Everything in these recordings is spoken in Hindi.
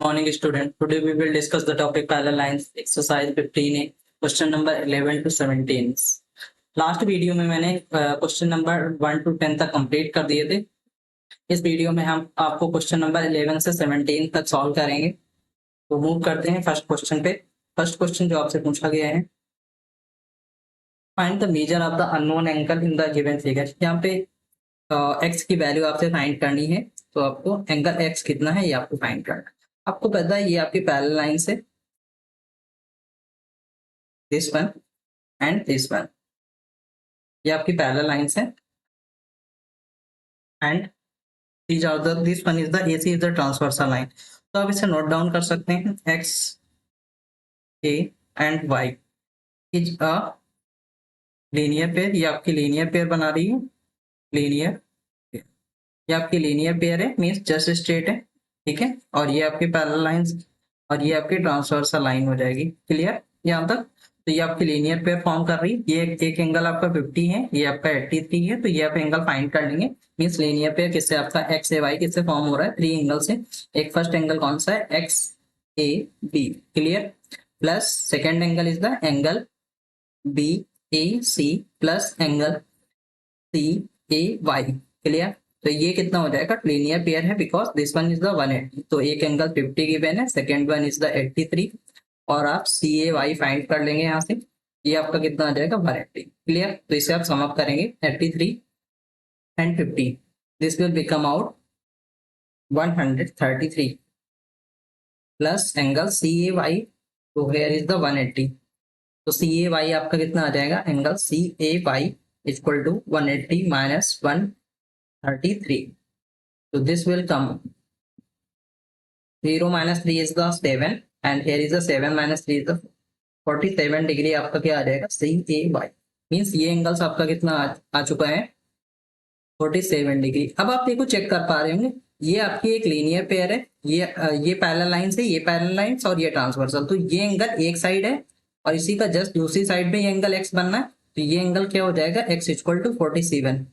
Morning student. Today we will discuss the topic parallel lines exercise 15A question number 11 to 17. Last video में मैंने क्वेश्चन नंबर 1 to 10 तक कंप्लीट कर दिए थे। इस वीडियो में हम आपको क्वेश्चन नंबर 11 से 17 तक सॉल्व करेंगे। तो मूव करते हैं फर्स्ट क्वेश्चन पे। फर्स्ट क्वेश्चन जो आपसे पूछा गया है, find the measure of the unknown angle in the given figure. यहाँ पे एक्स की वैल्यू आपसे फाइंड करनी है, तो आपको एंगल एक्स कितना है ये आपको फाइंड करना है। आपको पता है ये आपकी पैरेलल लाइन से this one and this one, ये आपकी पैरेलल लाइंस है and these are the this one is the AC is the transversal line। तो आप इसे नोट डाउन कर सकते हैं। x a and y is a linear pair, ये आपकी लीनियर पेयर बना रही है। लीनियर, ये आपकी लीनियर पेयर है, मींस जस्ट स्ट्रेट है, ठीक है। और ये आपकी पैरेलल लाइंस और ये आपकी ट्रांसवर्सल लाइन हो जाएगी। क्लियर यहाँ तक? तो ये आपकी लीनियर पेयर फॉर्म कर रही है। ये एक एंगल आपका 50 है, ये आपका 83 है, तो ये आप एंगल फाइंड कर लेंगे। मींस लीनियर पेयर किससे आपका एक्स ए वाई किससे फॉर्म हो रहा है? 3 एंगल से। एक फर्स्ट एंगल कौन सा है? X a b, clear. Plus second angle is the angle b a c plus angle c a y, clear. तो ये कितना हो जाएगा? लीनियर पेयर है because this one is the 180। तो एक एंगल 50 गिवन है, सेकेंड वन इज द 83 और आप सी ए वाई फाइंड कर लेंगे यहाँ से। ये आपका कितना आ जाएगा? 180, क्लियर। तो इसे आप सम अप करेंगे 83 and 50, this will become out 133 plus angle c a y, तो हेयर इज द 180। तो सी ए वाई आपका कितना आ जाएगा? Angle c a y equal to 180 minus 133। So this will come 0 minus 3 is the 7 and here is the 7 minus 3 is the 47 degree आपका क्या आ जाएगा? सी ए वाई मीन्स ये एंगल्स आपका कितना आ चुका है? 47 डिग्री। अब आप देखो चेक कर पा रहे होंगे, ये आपकी एक लीनियर पेयर है, ये पैरेलल लाइंस है, ये पैरेलल लाइंस और ये ट्रांसवर्सल। तो ये एंगल एक साइड है और इसी का जस्ट दूसरी साइड में ये एंगल एक्स बनना है। तो ये एंगल क्या हो जाएगा? X equal to 47।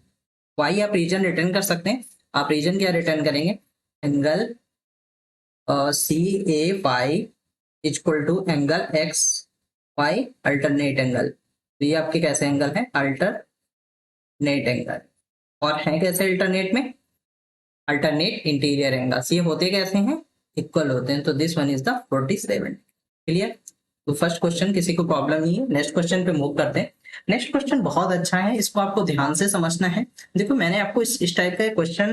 वाई आप रीजन रिटर्न कर सकते हैं। आप रीजन क्या रिटर्न करेंगे? Angle c a y equal to angle x y alternate angle. तो ये आपके कैसे एंगल है? Alternate angle. और है कैसे अल्टरनेट में? Alternate interior angles. ये होते कैसे हैं? इक्वल होते हैं। तो this one is the 47, clear. तो फर्स्ट क्वेश्चन किसी को प्रॉब्लम नहीं है। नेक्स्ट क्वेश्चन पे मूव करते हैं। नेक्स्ट क्वेश्चन बहुत अच्छा है, इसको आपको ध्यान से समझना है। देखो मैंने आपको इस टाइप का क्वेश्चन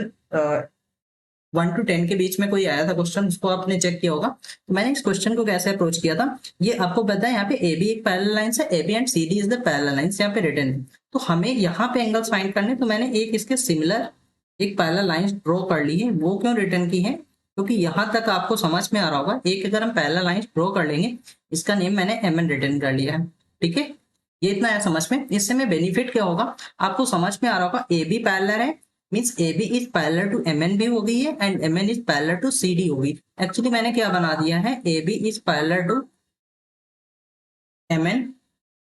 1 to 10 के बीच में कोई आया था क्वेश्चन, उसको आपने चेक किया होगा। तो मैंने इस क्वेश्चन को कैसे अप्रोच किया था, ये आपको पता है यहाँ पे ए बी एक पैरेलल लाइन है, A B and C D is the parallel lines यहाँ पे रिटन है। तो हमें यहाँ पे एंगल्स फाइंड करने, तो मैंने एक इसके सिमिलर एक पैरेलल लाइंस ड्रॉ कर ली है। वो क्यों रिटर्न की है? क्योंकि यहाँ तक आपको समझ में आ रहा होगा, एक अगर हम पैरेलल लाइंस ड्रॉ कर लेंगे, इसका नेम मैंने एम एन रिटर्न कर लिया है, ठीक है। ये इतना है समझ में। इससे में बेनिफिट क्या होगा आपको समझ में आ रहा होगा। ए बी पैरेलल है means a B is parallel to M n भी हो गई है and m N is parallel to C d होगी। एक्चुअली मैंने क्या बना दिया है? A B is parallel to M n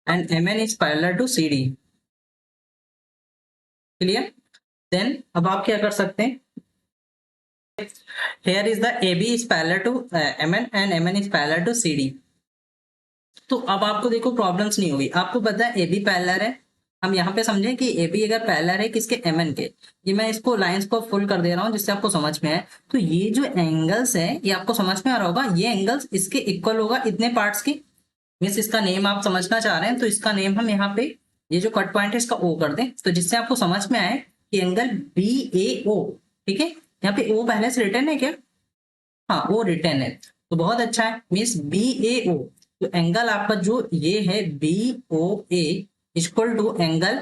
and m N is parallel to C d, clear. Then अब आप क्या कर सकते हैं? here is the AB is parallel to MN and MN is parallel to CD। तो अब आपको देखो प्रॉब्लम्स नहीं होगी। आपको पता है AB पैरेलल है, हम यहाँ पे समझें कि AB अगर पैरेलल है किसके? MN के। ये मैं इसको लाइंस को फुल कर दे रहा हूँ जिससे आपको समझ में आए। तो ये जो एंगल्स है ये आपको समझ में आ रहा होगा, ये एंगल्स इसके इक्वल होगा इतने पार्ट्स की। मीन्स इसका नेम आप समझना चाह रहे हैं तो इसका नेम हम यहाँ पे ये जो कट पॉइंट है इसका O कर दें, तो जिससे आपको समझ में आए कि एंगल BAO, ठीक है। यहाँ पे O पहले से रिटर्न है क्या? हाँ O रिटर्न है, तो बहुत अच्छा है। मीन्स BAO, तो एंगल आपका जो ये है BOA equal to angle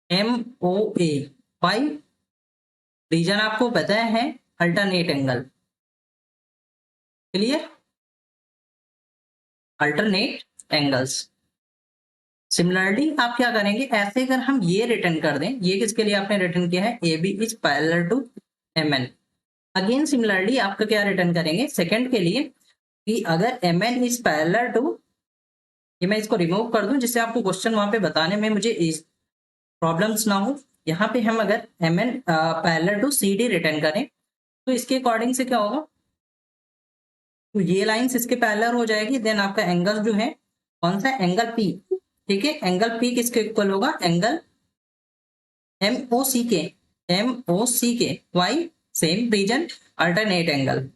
MOA by reason आपको पता है alternate angle, clear. Alternate angles. Similarly आप क्या करेंगे? ऐसे अगर हम ये रिटर्न कर दें, ये किसके लिए आपने रिटर्न किया है? A B is parallel to M N. Again similarly आपका क्या रिटर्न करेंगे सेकंड के लिए कि अगर M N is parallel to, ये मैं इसको रिमूव कर दूं जिससे आपको क्वेश्चन वहां पे बताने में मुझे प्रॉब्लम्स ना हो। यहाँ पे हम अगर M N parallel to C D written करें तो इसके अकॉर्डिंग से क्या होगा? तो ये लाइंस इसके पैरेलल हो जाएगी, देन आपका एंगल जो है कौन सा, एंगल पी, ठीक है। एंगल पी किसके इक्वल होगा, एंगल एम ओ सी के, एम ओ सी के, why, same reason, alternate angle,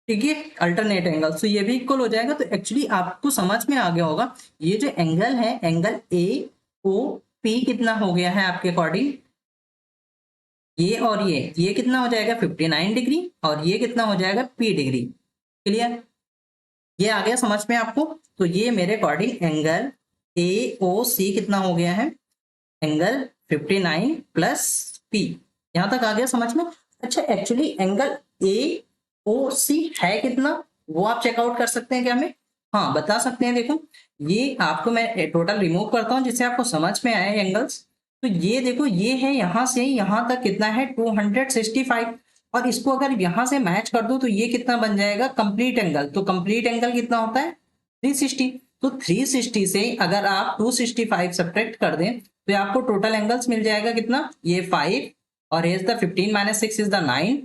ठीक है, अल्टरनेट एंगल। तो ये भी इक्वल हो जाएगा। तो एक्चुअली आपको समझ में आ गया होगा ये जो एंगल है, एंगल ए ओ पी कितना हो गया है आपके अकॉर्डिंग, ये और ये कितना हो जाएगा 59 डिग्री, और ये कितना हो जाएगा P डिग्री। क्लियर, ये आ गया समझ में आपको। तो ये मेरे अकॉर्डिंग एंगल ए ओ सी कितना हो गया है, एंगल 59 प्लस P, यहां तक आ गया समझ में। अच्छा, एक्चुअली एंगल ए ओ सी है कितना, वो आप चेकआउट कर सकते हैं क्या हमें, हाँ बता सकते हैं। देखो ये आपको मैं टोटल रिमूव करता हूं जिससे आपको समझ में आए एंगल्स। तो ये देखो ये है यहां से यहां तक कितना है 265, और इसको अगर यहां से मैच कर दो तो ये कितना बन जाएगा कंप्लीट एंगल। तो कंप्लीट एंगल कितना होता है 360। तो 360 से अगर आप 265 सब्ट्रैक्ट कर दें तो आपको टोटल एंगल्स मिल जाएगा कितना, ये 5, और here the 15 minus 6 is the 9,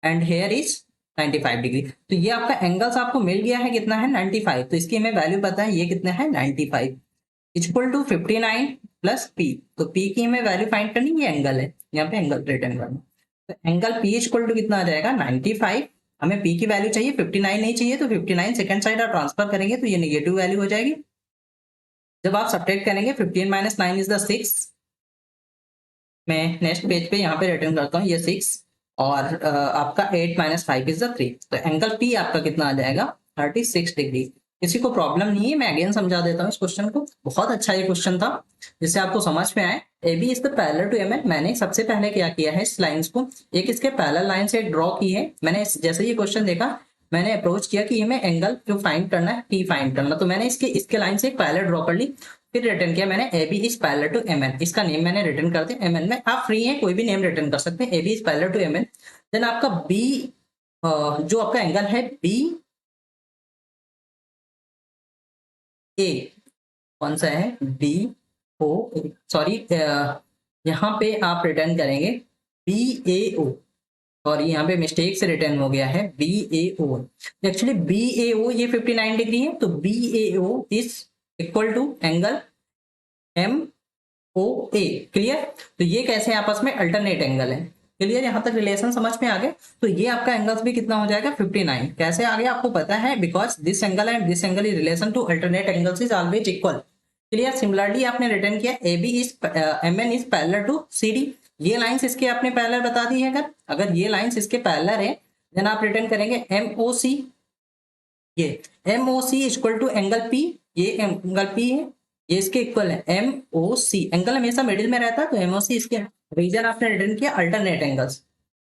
and here is 95 degree. तो ये आपका एंगल्स आपको मिल गया है कितना है 95। तो इसकी हमें वैल्यू पता है, ये कितना है 95 इक्वल टू 59 प्लस पी। तो पी की हमें वैल्यू फाइंड करनी, ये एंगल है, यहाँ पे एंगल रिटर्न करना। तो एंगल पी इक्वल टू कितना आ जाएगा 95। हमें पी की वैल्यू चाहिए 59 नहीं चाहिए, तो 59 सेकंड साइड आप ट्रांसफर करेंगे तो ये नेगेटिव वैल्यू हो जाएगी। जब आप सब्ट्रैक्ट करेंगे 15 माइनस 9 इज द 6। मैं नेक्स्ट पेज पे यहाँ पे रिटर्न करता हूँ ये 6, और आपका 8 माइनस 5 इज द 3। तो एंगल पी आपका कितना आ जाएगा 36 डिग्री। किसी को प्रॉब्लम नहीं है, मैं अगेन समझा देता हूँ इस क्वेश्चन को। बहुत अच्छा ये क्वेश्चन था जिससे आपको समझ में आए। A B is the parallel to M N. मैंने सबसे पहले क्या किया है, इस लाइंस को एक इसके पैरेलल लाइन से ड्रॉ की है। मैंने जैसे ये क्वेश्चन देखा मैंने अप्रोच किया कि हमें एंगल जो फाइंड करना है पी फाइंड करना, तो मैंने इसके लाइन से एक पैरेलल ड्रॉ कर ली। फिर रिटर्न किया मैंने A B is parallel to M N. इसका नेम मैंने रिटर्न कर दिया एम एन में। आप फ्री हैं, कोई भी नेम रिटर्न कर सकते हैं। A B is parallel to M N. Then आपका बी जो आपका एंगल है बी ए, कौन सा है बी ओ, सॉरी यहाँ पे आप रिटर्न करेंगे बी ए ओ, और यहाँ पे मिस्टेक से रिटर्न हो गया है B A O. Actually B A O ये 59 डिग्री है, तो B A O is equal to angle M O A. Clear, तो ये कैसे आपस में अल्टरनेट एंगल है। क्लियर, यहाँ तक रिलेशन समझ में आ गए। तो ये आपका एंगल्स भी कितना हो जाएगा 59। कैसे आ गया आपको पता है, because this angle and this angle is relation to alternate angles is always equal. Clear, similarly आपने रिटर्न किया A B is M N is parallel to C D. ये लाइंस इसके आपने पैरेलल बता दी है। अगर ये लाइंस इसके पैरेलल है देन आप रिटर्न करेंगे एम ओ सी। ये M O C equal to angle P, ये एंगल पी है, ये इसके इक्वल है एम ओ सी। एंगल हमेशा मिडिल में रहता है तो एम ओ सी इसके रीजन आपने रिटर्न किया अल्टरनेट एंगल्स।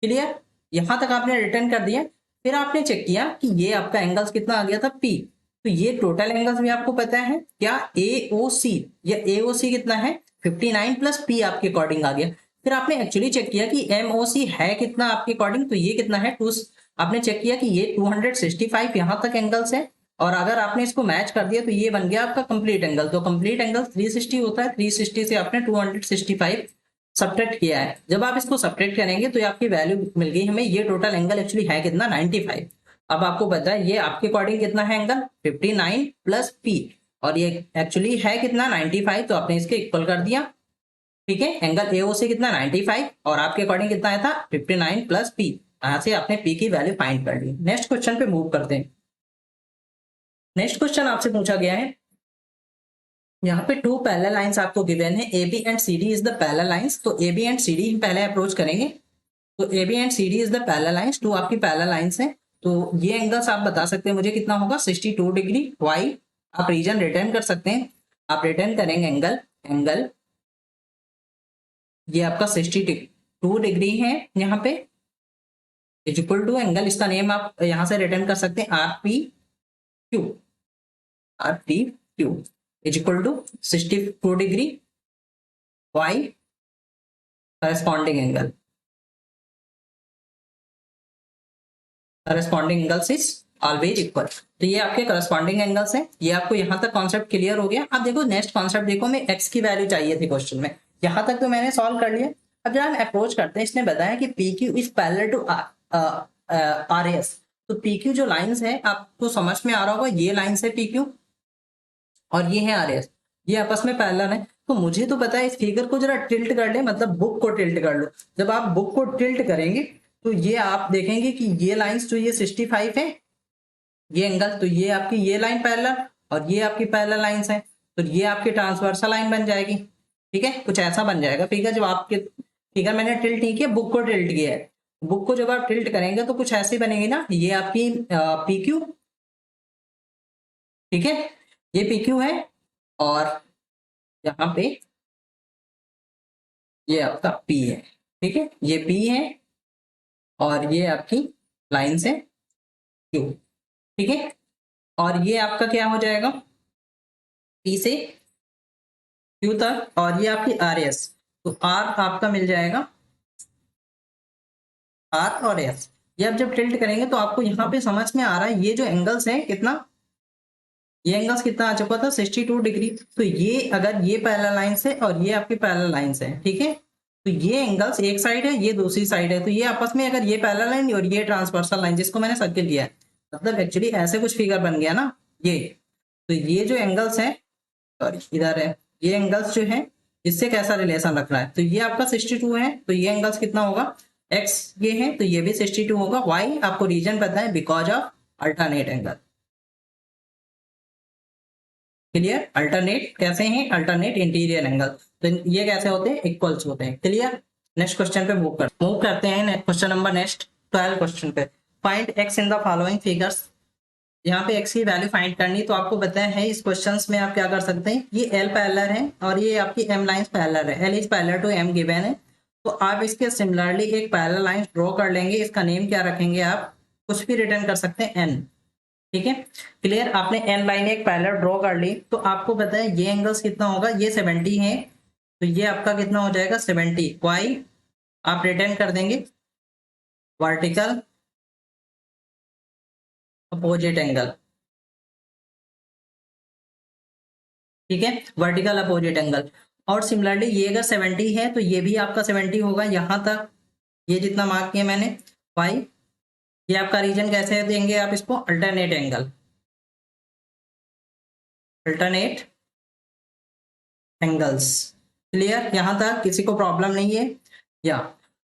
क्लियर, यहां तक आपने रिटर्न कर दिया। फिर आपने चेक किया कि ये आपका एंगल्स कितना आ गया था पी। तो ये टोटल एंगल्स भी आपको पता है क्या ए ओ सी, या ए ओ सी कितना है 59 प्लस पी आपके अकॉर्डिंग आ गया। फिर आपने एक्चुअली चेक किया कि एम ओ सी है कितना आपके अकॉर्डिंग, तो ये कितना है टू। आपने चेक किया कि ये 265 यहां तक एंगल्स है, और अगर आपने इसको मैच कर दिया तो ये बन गया आपका कंप्लीट एंगल। तो कंप्लीट एंगल 360 होता है, 360 से आपने 265 सब्ट्रैक्ट किया है। जब आप इसको सब्ट्रैक्ट करेंगे तो आपकी वैल्यू मिल गई हमें। ये टोटल एंगल एक्चुअली है कितना 95। अब आपको पता है ये आपके अकॉर्डिंग कितना है एंगल 59 प्लस पी, और ये एक्चुअली है कितना 95, तो आपने इसके इक्वल कर दिया। ठीक है, एंगल एओ से कितना 95, और आपके अकॉर्डिंग कितना आया था 59 प्लस पी। यहां से आपने पी की वैल्यू फाइंड कर ली। नेक्स्ट क्वेश्चन पे मूव करते हैं। नेक्स्ट क्वेश्चन आपसे पूछा गया है, यहाँ पे टू पैरेलल लाइंस आपको गिवन है, A B and C D is the parallel lines. तो A B and C D हम पहले अप्रोच करेंगे। तो A B and C D is the parallel lines, two आपकी पैरेलल लाइंस है। तो ये एंगल्स आप बता सकते हैं मुझे कितना होगा 62 डिग्री। वाई आप रीजन रिटर्न कर सकते हैं, आप रिटर्न करेंगे एंगल, एंगल ये आपका 62 डिग्री है यहाँ पे, इज इक्वल टू एंगल, इसका नेम आप यहाँ से रिटर्न कर सकते हैं R P Q, R P Q is equal to 64 degree why corresponding angle, corresponding angles is always equal. तो ये आपके करस्पॉन्डिंग एंगल्स हैं। ये आपको यहाँ तक कॉन्सेप्ट क्लियर हो गया। अब देखो नेक्स्ट कॉन्सेप्ट देखो, हमें एक्स की वैल्यू चाहिए थी क्वेश्चन में, यहाँ तक तो मैंने सॉल्व कर लिया। अब जब हम अप्रोच करते हैं, इसने बताया कि P Q is parallel to R S. तो पी क्यू जो लाइन्स है आपको समझ में आ रहा होगा, ये लाइन्स है पी क्यू और ये है आर एस, ये आपस में पैरेलल है। तो मुझे तो पता है, इस फिगर को जरा टिल्ट कर ले, मतलब बुक को टिल्ट कर लो। जब आप बुक को टिल्ट करेंगे तो ये आप देखेंगे कि ये लाइन्स जो ये 65 है, ये एंगल, तो ये आपकी ये लाइन पैरेलल और ये आपकी पैरेलल लाइंस है, तो ये आपकी ट्रांसवर्सल लाइन बन जाएगी। ठीक है, कुछ ऐसा बन जाएगा फिगर। जब आपके फिगर मैंने टिल्ट नहीं किया, बुक को टिल्ट किया है। बुक को जब आप टिल्ट करेंगे तो कुछ ऐसी बनेगी ना, ये आपकी पी क्यू, ठीक है, ये पी क्यू है और यहाँ पे ये आपका पी है। ठीक है, ये पी है और ये आपकी लाइन्स है क्यू। ठीक है, और ये आपका क्या हो जाएगा, पी से क्यू तक, और ये आपकी आर एस। तो आर आपका मिल जाएगा, आर और एस। ये आप जब टिल्ट करेंगे तो आपको यहाँ पे समझ में आ रहा है, ये जो एंगल्स है कितना, ये एंगल्स कितना आ चुका था 62 डिग्री। तो ये अगर ये पैरेलल लाइंस है और ये आपकी पैरेलल लाइंस है, ठीक है, तो ये एंगल्स एक साइड है, ये दूसरी साइड है, तो ये आपस में अगर ये पैरेलल लाइन और ये ट्रांसवर्सल लाइन जिसको मैंने सर्किल किया है, मतलब एक्चुअली ऐसे कुछ फिगर बन गया ना ये। तो ये जो एंगल्स है, सॉरी इधर है, ये एंगल्स जो है इससे कैसा रिलेशन रख रहा है, तो ये आपका 62 है, तो ये एंगल्स कितना होगा, एक्स ये है तो ये भी 62 होगा। वाई आपको रीजन पता है, because of alternate angle. Clear, alternate कैसे हैं, अल्टरनेट इंटीरियर एंगल, तो ये कैसे होते हैं, इक्वल्स होते हैं। क्लियर, नेक्स्ट क्वेश्चन पे मूव करते हैं। क्वेश्चन नंबर नेक्स्ट 12 क्वेश्चन पे, find x in the following figures. यहाँ पे x की वैल्यू फाइंड करनी, तो आपको बताया है इस क्वेश्चंस में आप क्या कर सकते हैं, ये l पैरेलल है और ये आपकी m लाइंस पैरेलल है, l is parallel to m given है। तो आप इसके सिमिलरली एक पैरेलल लाइन ड्रॉ कर लेंगे, इसका नेम क्या रखेंगे आप, कुछ भी रिटर्न कर सकते हैं n। ठीक है, क्लियर, आपने n लाइन एक पैरेलल ड्रॉ कर ली, तो आपको पता है ये एंगल्स कितना होगा, ये 70 है, तो ये आपका कितना हो जाएगा 70। y आप रिटर्न कर देंगे वर्टिकल अपोजिट एंगल। ठीक है, वर्टिकल अपोजिट एंगल। और सिमिलरली ये अगर 70 है तो ये भी आपका 70 होगा यहां तक, ये जितना मार्क किया मैंने 5। ये आपका रीजन कैसे देंगे आप इसको, alternate angle, alternate angles. Clear, यहां तक किसी को प्रॉब्लम नहीं है। या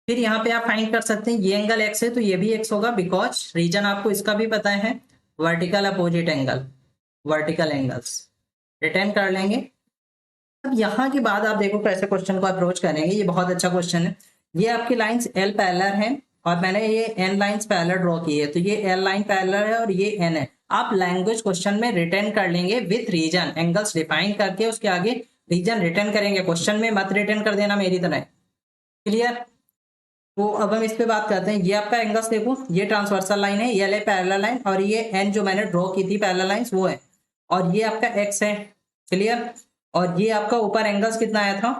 फिर यहाँ पे आप फाइंड कर सकते हैं, ये एंगल एक्स है तो ये भी एक्स होगा, बिकॉज रीजन आपको इसका भी पता है, vertical opposite angle, vertical angles return कर लेंगे। अब यहाँ के बाद आप देखो कैसे क्वेश्चन को अप्रोच करेंगे, ये बहुत अच्छा क्वेश्चन है। ये आपकी लाइंस एल पैरेलल है और मैंने ये एन लाइंस पैरेलल ड्रॉ की है, तो ये एल लाइन पैरेलल है और ये एन है। आप लैंग्वेज क्वेश्चन में रिटर्न कर लेंगे विथ रीजन, एंगल्स डिफाइन करके उसके आगे रीजन रिटर्न करेंगे, क्वेश्चन में मत रिटर्न कर देना मेरी तरह। क्लियर, तो अब हम इस पे बात करते हैं। ये आपका एंगल्स देखो, ये ट्रांसवर्सल लाइन है, ये एल पैरेलल लाइन और ये एन जो मैंने ड्रॉ की थी पैरेलल लाइंस वो है, और ये आपका एक्स है। क्लियर, और ये आपका ऊपर एंगल्स कितना आया था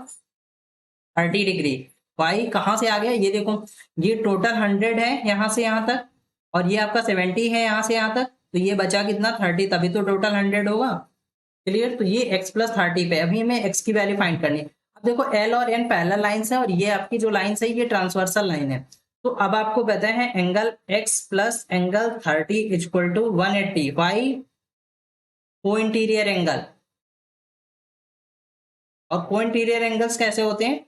30 डिग्री। वाई कहाँ से आ गया, ये देखो, ये टोटल 100 है यहाँ से यहाँ तक और ये आपका 70 है यहाँ से यहाँ तक, तो ये बचा कितना 30, तभी तो टोटल 100 होगा। क्लियर, तो ये x प्लस 30 पे अभी हमें x की वैल्यू फाइंड करनी है। अब देखो l और n पैरेलल लाइंस है और ये आपकी जो लाइंस है ये ट्रांसवर्सल लाइन है। तो अब आपको पता है angle x plus angle 30 equal to 180। Why co interior angle, और को इंटीरियर एंगल्स कैसे होते हैं,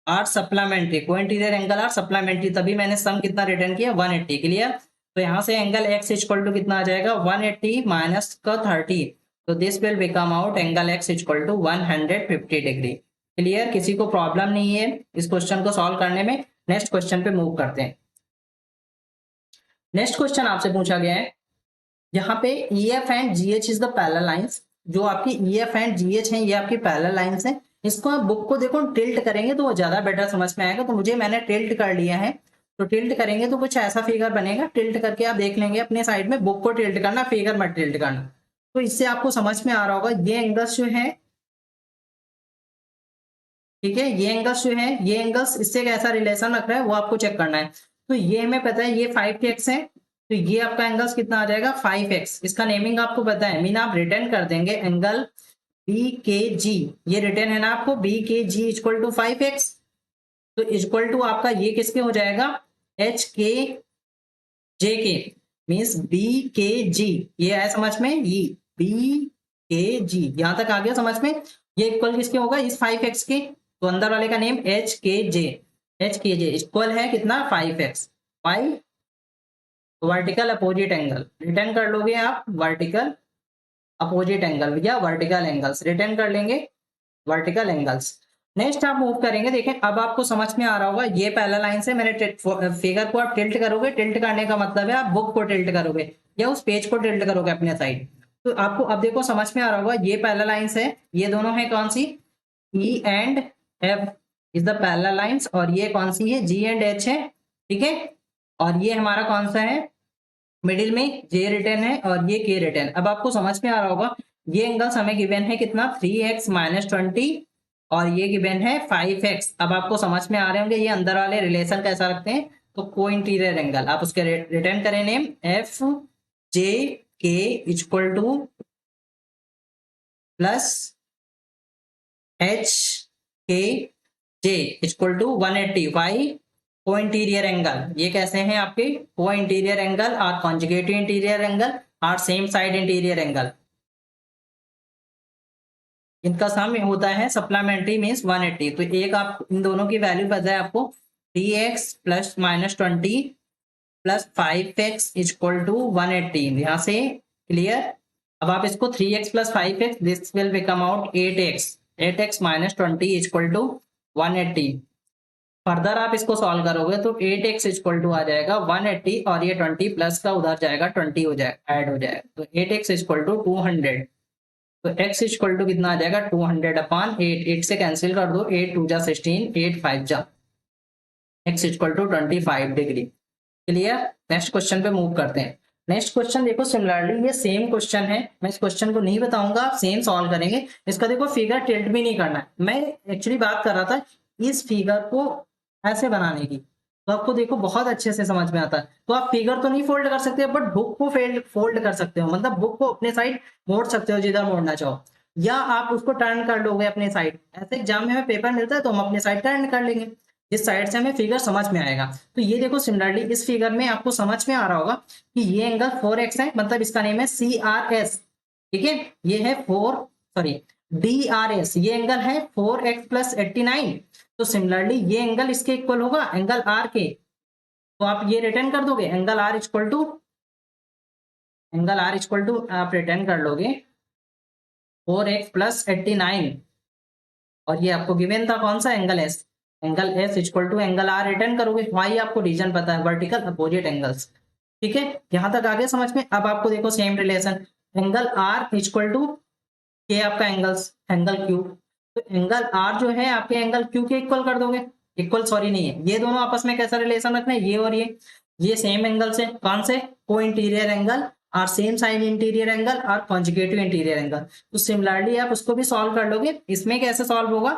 are supplementary, co interior angle are supplementary, तभी मैंने सम कितना रिटर्न किया 180। क्लियर, तो यहाँ से एंगल x इक्वल टू कितना आ जाएगा 180 माइनस का 30, तो this will become out angle x equal to 150 degree. Clear, किसी को प्रॉब्लम नहीं है इस क्वेश्चन को सॉल्व करने में। नेक्स्ट क्वेश्चन पे मूव करते हैं। नेक्स्ट क्वेश्चन आपसे पूछा गया है, यहाँ पे EF and GH is the parallel lines. जो आपकी EF एंड GH हैं ये आपकी पैरेलल लाइंस हैं। इसको आप बुक को देखो टिल्ट करेंगे तो वो ज्यादा बेटर समझ में आएगा, तो मैंने टिल्ट कर लिया है। तो टिल्ट करेंगे तो कुछ ऐसा फिगर बनेगा, टिल्ट करके आप देख लेंगे अपने साइड में, बुक को टिल्ट करना, फिगर मत टिल्ट करना। तो इससे आपको समझ में आ रहा होगा ये एंगल्स जो है, ठीक है, ये एंगल्स जो है, ये एंगल्स इससे कैसा रिलेशन रख रहा है वो आपको चेक करना है। तो ये हमें पता है ये 5x है, तो ये आपका एंगल्स कितना आ जाएगा 5x। इसका नेमिंग आपको पता है, मीन आप रिटर्न कर देंगे एंगल BKG, ये रिटर्न है ना आपको BKG इक्वल टू 5x। तो इक्वल टू आपका ये किसके हो जाएगा एच के जे के मीन्स बी के जी, ये है समझ में, ये बी के जी यहां तक आ गया समझ में। ये इक्वल किसके होगा, इस 5x के, तो अंदर वाले का नेम एच के जे, एच के जे इक्वल है कितना 5x, 5 vertical opposite angle, return कर लोगे आप वर्टिकल अपोजिट एंगल या वर्टिकल एंगल्स, रिटर्न कर लेंगे वर्टिकल एंगल्स। नेक्स्ट आप मूव करेंगे, देखें अब आपको समझ में आ रहा होगा, ये पहला लाइन से मैंने फिगर को आप टिल्ट करोगे, टिल्ट करने का मतलब है आप बुक को टिल्ट करोगे या उस पेज को टिल्ट करोगे अपने साइड, तो आपको अब देखो समझ में आ रहा होगा, ये पहला लाइन है, ये दोनों है कौन सी, E and F is the parallel lines, और ये कौन सी है, जी एंड एच है, ठीक है, और ये हमारा कौन सा है, मिडिल में जे रिटर्न है और ये के रिटर्न। अब आपको समझ में आ रहा होगा, ये एंगल्स हमें गिवन है कितना 3x माइनस 20 और ये गिवन है 5x। अब आपको समझ में आ रहे होंगे ये अंदर वाले रिलेशन कैसा रखते हैं, तो को इंटीरियर एंगल, आप उसके रिटर्न करें नेम एफ जे के इक्वल टू प्लस एच के जे इक्वल टू 180 को इंटीरियर एंगल, ये कैसे हैं आपके को इंटीरियर एंगल और कॉन्जुगेटिव इंटीरियर एंगल और सेम साइड इंटीरियर एंगल, इनका सम होता है सप्लीमेंट्री मीन्स 180। तो एक आप इन दोनों की वैल्यू पता है आपको 3x plus minus 20 plus 5x equal to 180, यहाँ से क्लियर। अब आप इसको 3x plus 5x this will become out 8x minus 20 equal to 180। Further आप इसको सॉल्व करोगे तो 8x इक्वल टू आ जाएगा 180 और ये 20 प्लस का उधर जाएगा 20 हो जाएगा ऐड हो जाएगा, तो 8x इक्वल टू 200, तो x इक्वल टू कितना आ जाएगा 200 अपॉन 8, 8 से कैंसिल कर दो, 8 2 जा 16, 8 5 जा, x equal to 25 degree. Clear. Next question पे मूव करते हैं। नेक्स्ट क्वेश्चन देखो सिमिलरली ये सेम क्वेश्चन है, मैं इस क्वेश्चन को नहीं बताऊंगा, आप सेम सॉल्व करेंगे। इसका देखो फिगर टिल्ट भी नहीं करना है, मैं एक्चुअली बात कर रहा था इस फिगर को ऐसे बनाने की, तो आपको देखो बहुत अच्छे से समझ में आता है। तो आप फिगर तो नहीं फोल्ड कर सकते बट बुक को फोल्ड कर सकते हो, मतलब बुक को अपने साइड मोड़ सकते हो जिधर मोड़ना चाहो, या आप उसको टर्न कर लोगे अपने साइड। ऐसे एग्जाम में हमें पेपर मिलता है तो हम अपने साइड टर्न कर लेंगे, जिस साइड से हमें फिगर समझ में आएगा। तो ये देखो सिमिलरली इस फिगर में आपको समझ में आ रहा होगा कि ये एंगल 4x है, मतलब इसका नेम है CRS, ठीक है। ये है DRS, ये एंगल है 4x प्लस 89। तो सिमिलरली ये एंगल इसके इक्वल होगा एंगल R के, तो आप ये रिटर्न कर दोगे एंगल R इक्वल टू आप रिटर्न कर लोगे 4x प्लस 89, और ये आपको गिवन था कौन सा angle S, angle S equal to angle R written करोगे, वाई आपको रीजन पता है वर्टिकल अपोजिट एंगल्स, ठीक है। यहां तक आगे समझ में। अब आपको देखो same relation angle R equal to के आपका एंगल Q, तो एंगल R जो है आपके एंगल Q के इक्वल कर दोगे, इक्वल सॉरी नहीं है, ये दोनों आपस में कैसा रिलेशन रखना है, ये और ये सेम एंगल से, कौन से को इंटीरियर एंगल और सेम साइड इंटीरियर एंगल और कॉन्जुगेटिव इंटीरियर एंगल। तो सिमिलरली आप उसको भी सॉल्व कर लोगे। इसमें कैसे सॉल्व होगा,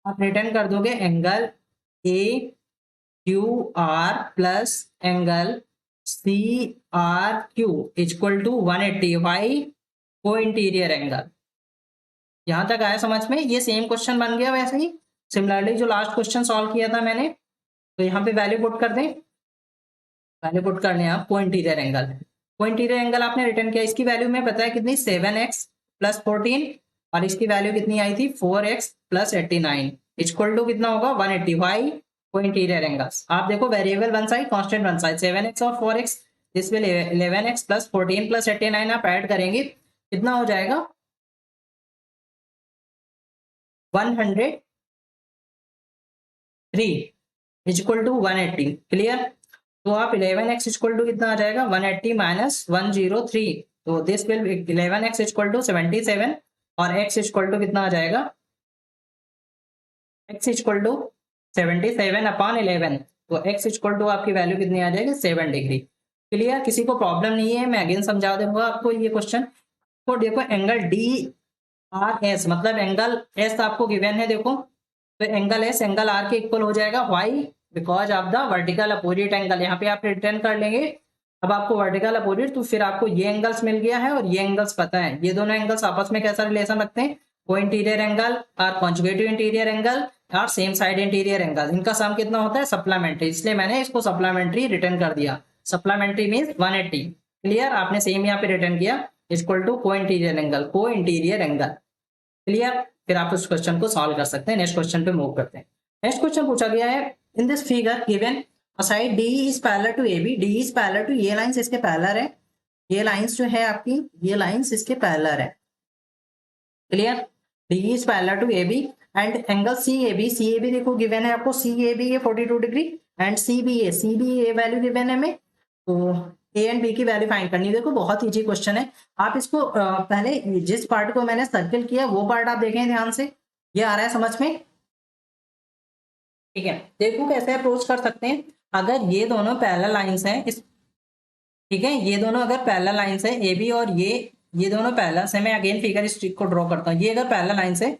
आप रिटर्न कर दोगे angle AQR plus angle CRQ equal to 180 why co interior angle. यहां तक आया समझ में, ये सेम क्वेश्चन बन गया वैसे ही सिमिलरली जो लास्ट क्वेश्चन सॉल्व किया था मैंने। तो यहाँ पे वैल्यू पुट कर दें, वैल्यू पुट कर लें आप को इंटीरियर एंगल आपने रिटर्न किया, इसकी वैल्यू में पता है कितनी 7x प्लस 14 और इसकी वैल्यू कितनी आई थी 4x प्लस 89 इक्वल टू कितना होगा 180 वाई को इंटीरियर एंगल्स। आप देखो variable one side constant one side 7x और 4x, this will 11x plus 14 plus 89 आप ऐड करेंगे कितना हो जाएगा 103 इक्वल टू 180। क्लियर। तो आप 11x इक्वल टू कितना आ जाएगा 180 माइनस 103, तो this will 11x equal to 77 और x इक्वल टू कितना आ जाएगा x इक्वल टू 77 अपॉन 11, तो x इक्वल टू आपकी वैल्यू कितनी आ जाएगी 7 डिग्री। क्लियर। किसी को प्रॉब्लम नहीं है, मैं अगेन समझा दूंगा आपको ये क्वेश्चन। तो देखो एंगल DRS मतलब एंगल S आपको गिवन है, देखो तो एंगल S एंगल R के इक्वल हो जाएगा, Y because of the vertical opposite angle. यहाँ पे आप रिटर्न कर लेंगे, अब आपको वर्टिकल अपोजिट, तो फिर आपको ये एंगल्स मिल गया है और ये एंगल्स पता है, ये दोनों एंगल्स आपस में कैसा रिलेशन रखते हैं, को इंटीरियर एंगल और कॉन्जुगेटिव इंटीरियर एंगल और सेम साइड इंटीरियर एंगल, इनका सम कितना होता है सप्लीमेंट्री, इसलिए मैंने इसको सप्लीमेंट्री रिटर्न कर दिया। Supplementary means 180। क्लियर, आपने सेम यहाँ पे रिटर्न किया इक्वल टू को इंटीरियर एंगल, को इंटीरियर एंगल। क्लियर, फिर आप उस क्वेश्चन को सॉल्व कर सकते हैं। नेक्स्ट क्वेश्चन पे मूव करते हैं। नेक्स्ट क्वेश्चन पूछा गया है in this figure given a side D is parallel to AB, D is parallel to, ये लाइंस इसके पैरेलल है, ये लाइंस जो है आपकी, ये लाइंस इसके पैरेलल है। Clear, D is parallel to AB and angle CAB देखो गिवन है आपको, CAB ये 42 degree and CBA value given है हमें, तो A एंड B की वैल्यू फाइंड करनी है। देखो बहुत इजी क्वेश्चन है, आप इसको पहले जिस पार्ट को मैंने सर्किल किया वो पार्ट आप देखें ध्यान से, ये आ रहा है समझ में। ठीक है, देखो कैसे अप्रोच कर सकते हैं। अगर ये दोनों पैरेलल लाइंस हैं इस, ठीक है, ये दोनों अगर पैरेलल लाइंस है AB और ये दोनों पैरेलल से, मैं अगेन फिगर इस को ड्रॉ करता हूँ। ये अगर पैरेलल लाइंस है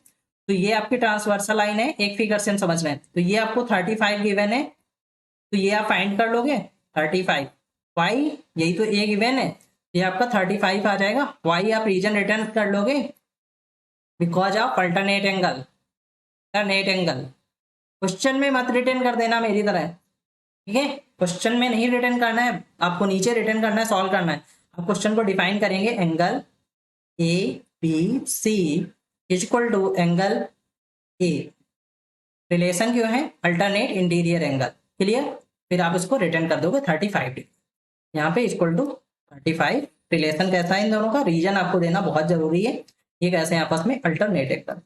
तो ये आपकी ट्रांसवर्सल लाइन है, एक फिगर से हम समझ रहे हैं। तो ये आपको 35 गिवन है, तो ये आप फाइंड कर लोगे 35 वाई, यही तो A गिवन है, ये आपका 35 आ जाएगा। वाई आप रीजन रिटर्न कर लोगे because of alternate angle, alternate angle. Question में मत रिटर्न कर देना मेरी तरह, ठीक है, क्वेश्चन में नहीं रिटर्न करना है आपको, नीचे रिटर्न करना है, सॉल्व करना है। आप क्वेश्चन को डिफाइन करेंगे, angle ABC is equal to angle A, relation क्यों है अल्टरनेट इंटीरियर एंगल। क्लियर, फिर आप इसको रिटर्न कर दोगे 35 डिग्री, यहाँ पे इक्वल टू 35। रिलेशन कैसा है इन दोनों का, रीजन आपको देना बहुत जरूरी है, ये कैसे हैं आपस में अल्टरनेट एंगल,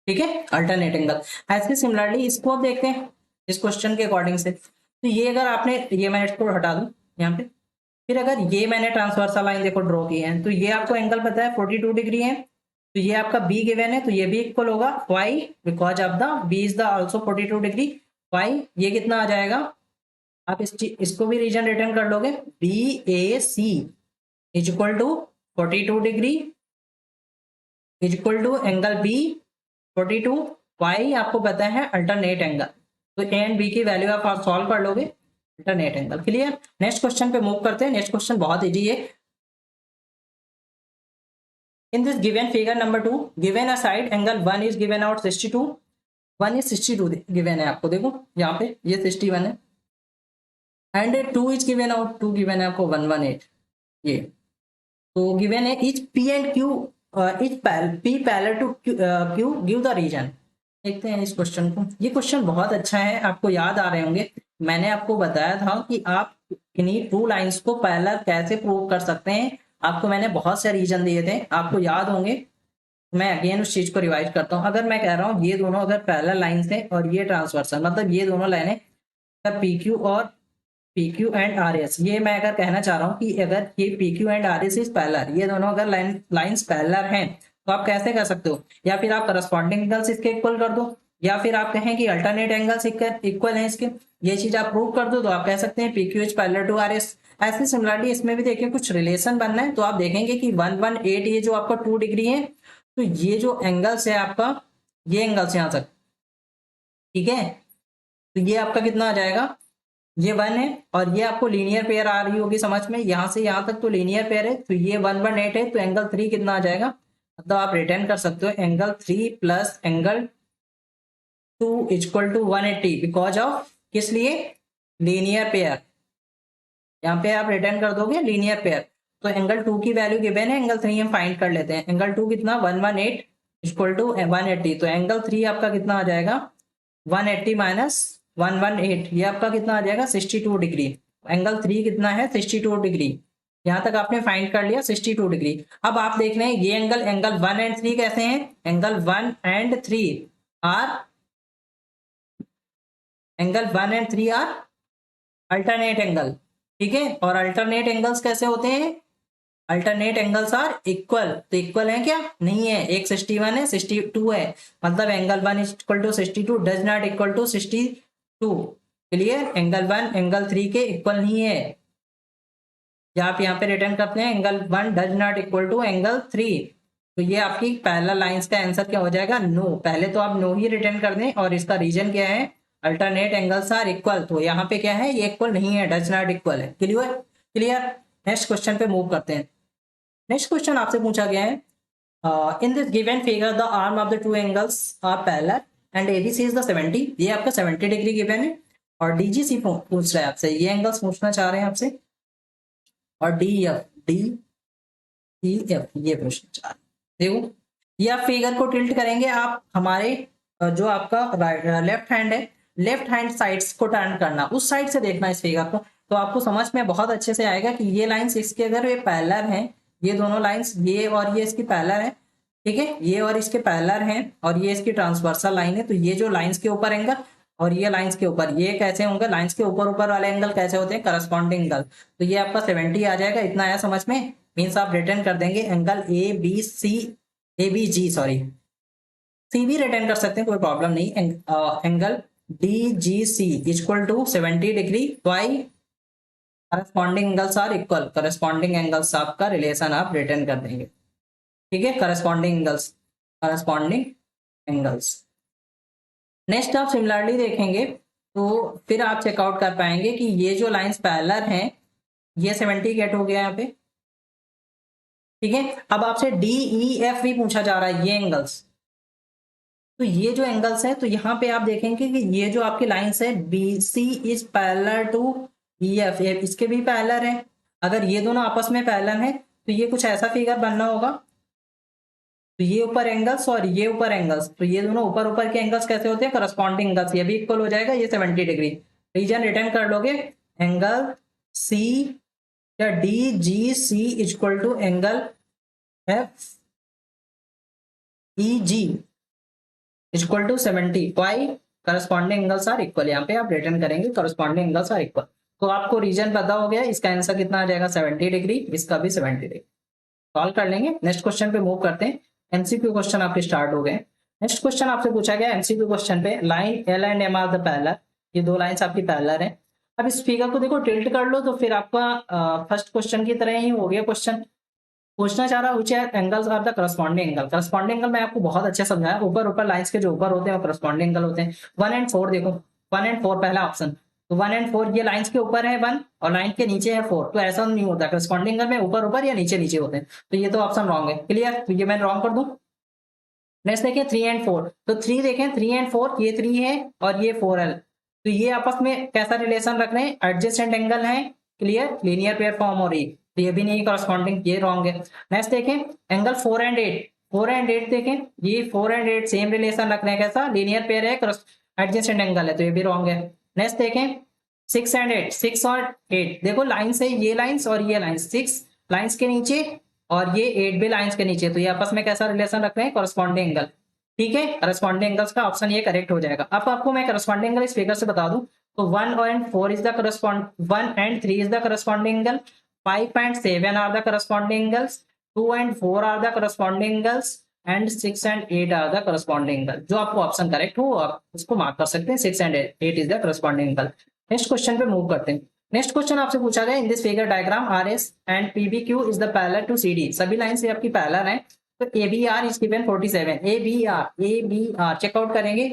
ठीक है, अल्टरनेट एंगल। ऐसे सिमिलरली इसको आप देखते हैं इस क्वेश्चन के अकॉर्डिंग से, तो ये अगर आपने, ये मैं इसको हटा दूं यहाँ पे, फिर अगर ये मैंने ट्रांसवर्सल लाइन देखो ड्रॉ की है, तो ये आपको एंगल पता है 42 डिग्री है, तो ये आपका B गिवन है, तो ये भी इक्वल होगा y because of the B is the also 42 degree. y ये कितना आ जाएगा, आप इसको भी रीजन रिटर्न कर लोगे, BAC is equal to 42 degree is equal to angle B 42, y आपको पता है अल्टरनेट एंगल, तो A एंड B की वैल्यू आप सॉल्व कर लोगे, alternate angle. Clear, next question पे मूव करते हैं। नेक्स्ट क्वेश्चन बहुत इजी है। In this given figure number 2 given a side angle 1 is given out 62, 1 is 62 given है आपको, देखो यहाँ पे ये 61 है and 2 is given out, 2 given है आपको 118, ये तो गिवन है each P and Q each P parallel to Q give the reason. देखते हैं इस क्वेश्चन को, ये क्वेश्चन बहुत अच्छा है, आपको याद आ रहे होंगे, मैंने आपको बताया था कि आप किन्हीं टू लाइंस को पैरेलल कैसे प्रूव कर सकते हैं, आपको मैंने बहुत से रीजन दिए थे, आपको याद होंगे। मैं अगेन उस चीज को रिवाइज करता हूँ। अगर मैं कह रहा हूँ ये दोनों अगर पैरेलल लाइंस हैं और ये ट्रांसवर्सल, मतलब ये दोनों लाइनें PQ और PQ एंड RS, ये मैं अगर कहना चाह रहा हूँ कि अगर ये PQ and RS is parallel, ये दोनों अगर लाइंस पैरेलल हैं, तो आप कैसे कर सकते हो, या फिर आप करस्पॉन्डिंग एंगल्स इसके इक्वल कर दो, या फिर आप कहें कि अल्टरनेट एंगल्स इक्वल हैं इसके, ये चीज आप प्रूव कर दो, तो आप कह सकते हैं PQ is parallel to RS। ऐसे सिमिलरली इसमें भी देखिए कुछ रिलेशन बनना है, तो आप देखेंगे कि 118 ये जो आपका 2 डिग्री है, तो ये जो एंगल्स है आपका, ये एंगल्स यहाँ तक, ठीक है, तो ये आपका कितना आ जाएगा, ये 1 है और ये आपको लीनियर पेयर आ रही होगी समझ में, यहाँ से यहाँ तक तो लीनियर पेयर है, तो ये 118 है, तो एंगल 3 कितना आ जाएगा, मतलब आप रिटर्न कर सकते हो angle 3 plus angle 2 equal to 180 because of किस लिए, लीनियर पेयर, यहाँ पे आप रिटर्न कर दोगे लीनियर पेयर। तो एंगल 2 की वैल्यू गिवन है, एंगल 3 हम फाइंड कर लेते हैं, एंगल 2 कितना 118 इक्वल टू 180, तो एंगल 3 आपका कितना आ जाएगा 180 माइनस 118, ये आपका कितना आ जाएगा 62 डिग्री, एंगल 3 कितना है 62 डिग्री, यहाँ तक आपने फाइंड कर लिया 62 डिग्री। अब आप देख रहे हैं ये एंगल 1 एंड 3 कैसे हैं, angle 1 and 3 are, angle 1 and 3 are alternate angle, ठीक है, और अल्टरनेट एंगल्स कैसे होते हैं, अल्टरनेट एंगल्स आर इक्वल, तो इक्वल है क्या, नहीं है, एक 61 है 62 है, मतलब angle 1 is equal to 62 does not equal to 62। Clear, angle 1 angle 3 के इक्वल नहीं है, जब आप यहाँ पे रिटर्न करते हैं angle 1 does not equal to angle 3, तो ये आपकी पैरेलल लाइंस का आंसर क्या हो जाएगा, नो। पहले तो आप नो ही रिटर्न कर दें, और इसका रीजन क्या है, अल्टरनेट एंगल्स आर इक्वल, तो यहाँ पे क्या है, ये इक्वल नहीं है, डज नॉट इक्वल है। क्लियर, क्लियर, नेक्स्ट क्वेश्चन पे मूव करते हैं। नेक्स्ट क्वेश्चन आपसे पूछा गया है in this given figure the arm of the two angles are parallel and ABC is the 70, ये आपका 70 डिग्री गिवन है। और डीजीसी पूछ रहा है आपसे, ये एंगल्स पूछना चाह रहे हैं आपसे। और डी एफ ये पूछना चाह रहे हैं। देखो ये आप फिगर को टिल्ट करेंगे, आप हमारे जो आपका लेफ्ट हैंड है, लेफ्ट हैंड साइड्स को टर्न करना, उस साइड से देखना इस फिगर को, तो आपको समझ में बहुत अच्छे से आएगा कि ये लाइंस इसके अगर ये पैरेलल हैं, ये दोनों लाइंस ये और ये इसकी पैरेलल है, ठीक है, ये और इसके पैरेलल हैं, और ये इसकी ट्रांसवर्सल लाइन है। तो ये जो लाइंस के ऊपर एंगल और ये लाइंस के ऊपर, ये कैसे होंगे, लाइंस के ऊपर ऊपर वाले एंगल कैसे होते हैं, करस्पॉन्डिंग एंगल। तो ये आपका 70 आ जाएगा। इतना आया समझ में, मीन्स आप रिटर्न कर देंगे angle A B G, sorry C भी रिटर्न कर सकते हैं, कोई प्रॉब्लम नहीं। Angle D G C equal to 70 degree by corresponding angles are equal, corresponding angles आपका रिलेशन आप रिटर्न कर देंगे, ठीक है, करस्पॉन्डिंग एंगल्स। नेक्स्ट आप सिमिलरली देखेंगे तो फिर आप चेकआउट कर पाएंगे कि ये जो लाइंस पैरेलल हैं, ये 70 गेट हो गया यहाँ पे, ठीक है। अब आपसे डी ई एफ भी पूछा जा रहा है, ये एंगल्स। तो ये जो एंगल्स है, तो यहाँ पे आप देखेंगे कि ये जो आपकी लाइंस है B C is parallel to E F, इसके भी पैरेलल है। अगर ये दोनों आपस में पैरेलल है तो ये कुछ ऐसा फिगर बनना होगा। तो ये ऊपर एंगल्स और ये ऊपर एंगल्स, तो ये दोनों ऊपर ऊपर के एंगल्स कैसे होते हैं, करस्पॉन्डिंग एंगल्स, ये भी इक्वल हो जाएगा, ये 70 डिग्री। रीजन रिटर्न कर लोगे, एंगल सी या D G C equal to angle F E G equal to 70 why corresponding angles are equal. यहाँ पे आप रिटर्न करेंगे करस्पॉन्डिंग एंगल्स आर इक्वल। तो आपको रीजन पता हो गया, इसका आंसर कितना आ जाएगा 70 डिग्री, इसका भी 70 डिग्री। सॉल्व कर लेंगे। नेक्स्ट क्वेश्चन पे मूव करते हैं। एमसीक्यू क्वेश्चन आपके स्टार्ट हो गए। नेक्स्ट क्वेश्चन आपसे पूछा गया एमसीक्यू क्वेश्चन पे, line L and M are the parallel, ये दो लाइंस आपकी पैरेलल है। अब इस फिगर को देखो टिल्ट कर लो तो फिर आपका फर्स्ट क्वेश्चन की तरह ही हो गया क्वेश्चन। पूछना चाह रहा हूँ angles are the corresponding angle. Corresponding angle मैं आपको बहुत अच्छा समझाया, ऊपर ऊपर लाइंस के जो ऊपर होते हैं वो करस्पॉन्डिंग एंगल होते हैं। 1 एंड 4 देखो, 1 एंड 4 पहला ऑप्शन, तो 1 एंड 4 ये लाइंस के ऊपर है 1 और लाइन के नीचे है 4, तो ऐसा नहीं होता, करस्पॉन्डिंग एंगल में ऊपर ऊपर या नीचे नीचे होते हैं। तो ये तो ऑप्शन रॉन्ग है, क्लियर, तो ये मैं रॉन्ग कर दूं। नेक्स्ट देखें 3 एंड 4, तो 3 देखें 3 एंड 4, ये 3 है और ये 4 है, तो ये आपस में कैसा रिलेशन रख रहे हैं, एडजेसेंट एंगल है, क्लियर, लीनियर पेयर फॉर्म हो रही, तो ये भी नहीं करस्पॉन्डिंग, ये रॉन्ग है। नेक्स्ट देखें एंगल 4 एंड 8, 4 एंड 8 देखें, ये 4 एंड 8 सेम रिलेशन रख रहे हैं, कैसा, लीनियर पेयर है, एडजेसेंट एंगल है, तो ये भी रॉन्ग है। नेक्स्ट देखें 6 एंड 8, 6 और 8 देखो लाइन्स है, ये लाइन्स और ये लाइन्स, 6 लाइन्स के नीचे और ये 8 भी लाइन्स के नीचे, तो ये आपस में कैसा रिलेशन रख रहे हैं, करस्पॉन्डिंग एंगल, ठीक है। करस्पॉन्डिंग एंगल्स का ऑप्शन ये करेक्ट हो जाएगा। अब आपको मैं करस्पॉन्डिंग एंगल इस फिगर से बता दूं, तो 1 and 4 is the correspond, 1 and 3 is the corresponding angle, 5 and 7 are the corresponding angles, 2 and 4 are the corresponding angles and 6 and 8 are the corresponding angle. जो आपको ऑप्शन करेक्ट हो आप उसको मार्क कर सकते हैं, 6 and 8 is the corresponding angle. Next question पे मूव करते हैं। नेक्स्ट क्वेश्चन आपसे पूछा गया, in this figure diagram R S and PBQ is the parallel to C D, सभी लाइन से आपकी पैरेलल है। तो A B R is given 47, A B R checkout करेंगे,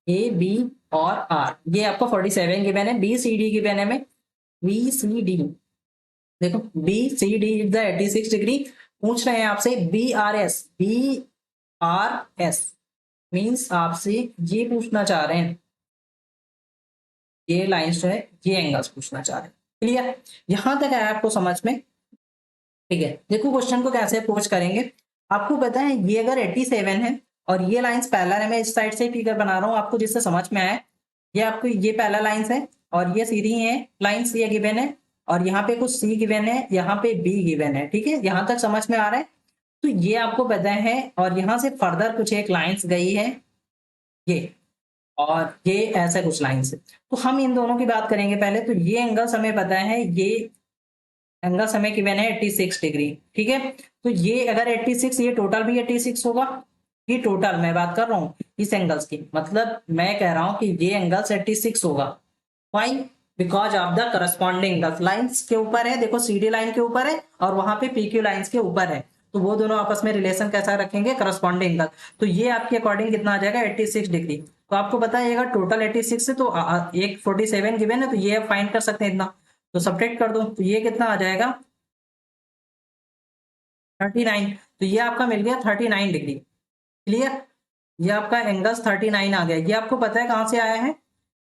ए बी और आर, ये आपको 47 गिवन है, बी सी डी गिवन है, में बी सी डी देखो, B C D is the 86 degree. पूछ रहे हैं आपसे बी आर एस मीन्स आपसे ये पूछना चाह रहे हैं, ये लाइंस जो है ये एंगल्स पूछना चाह रहे हैं, क्लियर, यहां तक है आपको समझ में, ठीक है। देखो क्वेश्चन को कैसे अप्रोच करेंगे, आपको पता है ये अगर 87 है और ये लाइंस पैरेलल है, मैं इस साइड से फिगर बना रहा हूँ आपको जिससे समझ में आए, ये आपको ये पैरेलल लाइंस है और ये सीधी है लाइंस, ये गिवन है और यहाँ पे कुछ सी गिवन है, यहाँ पे बी गिवन है, ठीक है, यहाँ तक समझ में आ रहा है। तो ये आपको पता है और यहाँ से फर्दर कुछ एक लाइंस गई है ये, और ये ऐसा कुछ लाइंस है, तो हम इन दोनों की बात करेंगे पहले। तो ये एंगल्स हमें पता है, ये एंगल्स हमें गिवन है 86 डिग्री, ठीक है। तो ये अगर 86, ये टोटल भी 86 होगा, ये टोटल मैं बात कर रहा हूँ इस एंगल्स की, मतलब मैं कह रहा हूँ कि ये एंगल्स 86 होगा। Why, because of the corresponding angles, lines के ऊपर है, देखो सीडी लाइन के ऊपर है और वहां पे पीक्यू लाइंस के ऊपर है, तो वो दोनों आपस में रिलेशन कैसा रखेंगे, करस्पॉन्डिंग एंगल। तो ये आपके अकॉर्डिंग कितना आ जाएगा 86 डिग्री। तो आपको पता है अगर टोटल 86 है तो एक 47 गिवन है, तो ये फाइंड कर सकते हैं इतना, तो सब्ट्रैक्ट कर दो, तो ये कितना आ जाएगा 39, तो ये आपका मिल गया 39 डिग्री। क्लियर, ये आपका एंगल्स 39 आ गया। ये आपको पता है कहाँ से आया है,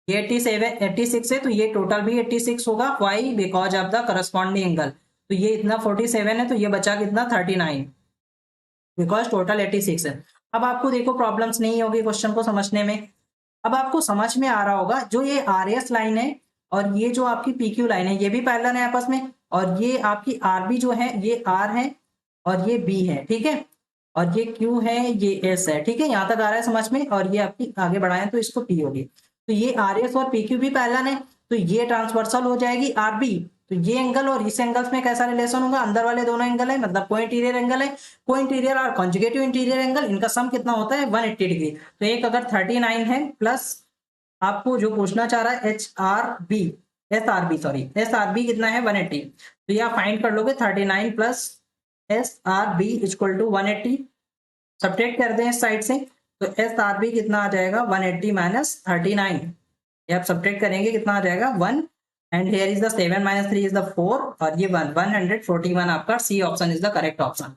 ये 86 है, तो ये टोटल भी 86 होगा। Why, because of the corresponding angle. तो ये इतना 47 है, तो ये बचा कितना 39, बिकॉज टोटल 86 है। अब आपको देखो प्रॉब्लम्स नहीं होगी क्वेश्चन को समझने में। अब आपको समझ में आ रहा होगा जो ये आर एस लाइन है और ये जो आपकी पी क्यू लाइन है, ये भी पैरेलल है आपस में, और ये आपकी आर बी जो है, ये आर है और ये बी है, ठीक है, और ये क्यू है, ये एस है, ठीक है, यहां तक आ रहा है समझ में। और ये आपकी आगे बढ़ाएं तो इसको पी होगी। तो ये आर एस और पी क्यू भी पैरेलल है, तो ये ट्रांसवर्सल हो जाएगी आर बी। तो ये एंगल और इस एंगल्स में कैसा रिलेशन होगा, अंदर वाले दोनों एंगल है, मतलब को इंटीरियर एंगल है। को इंटीरियर और कॉन्जुगेटिव इंटीरियर एंगल, इनका सम कितना होता है 180 डिग्री। तो एक अगर 39 है प्लस आपको जो पूछना चाह रहा है H R B, S R B, sorry S R B कितना है 180, तो ये आप फाइंड कर लोगे 39 plus S R B equal to 180। Subtract कर दें इस साइड से, तो एस आर बी कितना आ जाएगा 180 माइनस 39, ये आप सब्ट्रैक्ट करेंगे कितना आ जाएगा 1, and here is the 7 minus 3 is the 4, और ये 141 आपका C option is the correct option.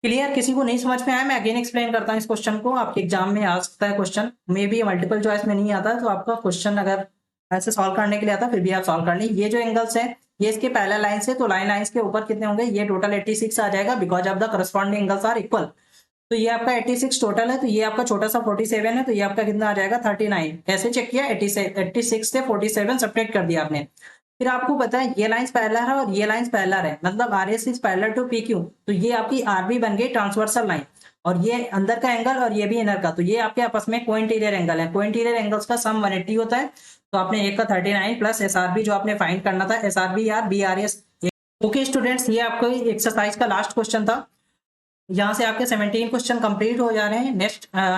Clear, किसी को नहीं समझ में आया मैं अगेन एक्सप्लेन करता हूँ इस क्वेश्चन को, आपके एग्जाम में आ सकता है question, may be multiple choice में नहीं आता, तो आपका क्वेश्चन अगर ऐसे सॉल्व करने के लिए आता फिर भी आप सॉल्व कर लें। ये जो एंगल्स है ये इसके पैरेलल लाइन से, तो लाइन लाइंस के ऊपर कितने होंगे, ये टोटल 86 आ जाएगा, because of the corresponding angles are equal. तो ये आपका 86 टोटल है, तो ये आपका छोटा सा 47 है, तो ये आपका कितना आ जाएगा 39। कैसे चेक किया, 86 से 47 सब्ट्रैक्ट कर दिया आपने। फिर आपको पता है ये लाइंस पैरेलल है और ये लाइंस पैरेलल है, मतलब R S is parallel to P Q, तो ये आपकी आर बी बन गई ट्रांसवर्सल लाइन, और ये अंदर का एंगल और ये भी इनर का, तो ये आपके आपस में को इंटीरियर एंगल है। को इंटीरियर एंगल्स का सम 180 होता है, तो आपने एक का 39 प्लस एस आर बी जो आपने फाइंड करना था, S R B R B R S. Okay students, ये आपको एक्सरसाइज का लास्ट क्वेश्चन था, यहाँ से आपके 17 क्वेश्चन कंप्लीट हो जा रहे हैं।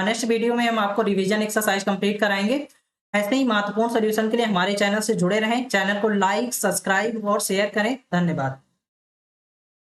नेक्स्ट वीडियो में हम आपको रिवीजन एक्सरसाइज कंप्लीट कराएंगे। ऐसे ही महत्वपूर्ण सॉल्यूशन के लिए हमारे चैनल से जुड़े रहें, चैनल को लाइक, सब्सक्राइब और शेयर करें। धन्यवाद।